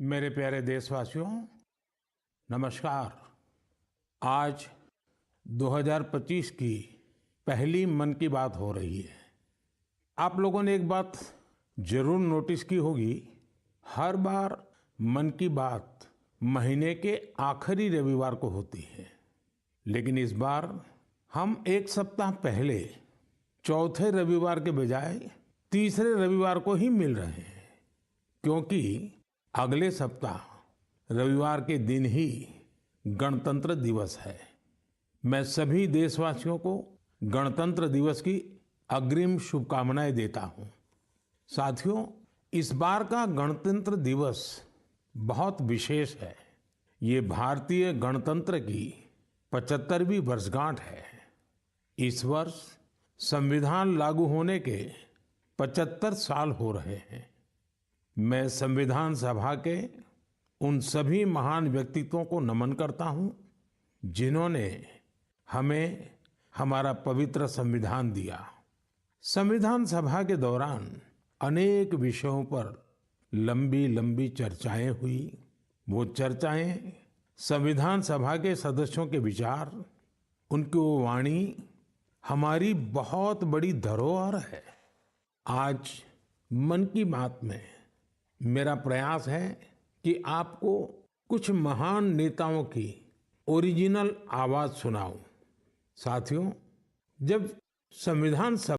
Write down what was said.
मेरे प्यारे देशवासियों, नमस्कार। आज 2025 की पहली मन की बात हो रही है। आप लोगों ने एक बात जरूर नोटिस की होगी, हर बार मन की बात महीने के आखिरी रविवार को होती है, लेकिन इस बार हम एक सप्ताह पहले चौथे रविवार के बजाय तीसरे रविवार को ही मिल रहे हैं, क्योंकि अगले सप्ताह रविवार के दिन ही गणतंत्र दिवस है। मैं सभी देशवासियों को गणतंत्र दिवस की अग्रिम शुभकामनाएं देता हूं। साथियों, इस बार का गणतंत्र दिवस बहुत विशेष है। ये भारतीय गणतंत्र की 75वीं वर्षगांठ है। इस वर्ष संविधान लागू होने के 75 साल हो रहे हैं। मैं संविधान सभा के उन सभी महान व्यक्तित्वों को नमन करता हूं, जिन्होंने हमें हमारा पवित्र संविधान दिया। संविधान सभा के दौरान अनेक विषयों पर लंबी लंबी चर्चाएं हुई। वो चर्चाएं संविधान सभा के सदस्यों के विचार, उनकी वो वाणी हमारी बहुत बड़ी धरोहर है। आज मन की बात में मेरा प्रयास है कि आपको कुछ महान नेताओं की ओरिजिनल आवाज सुनाऊं। साथियों, जब संविधान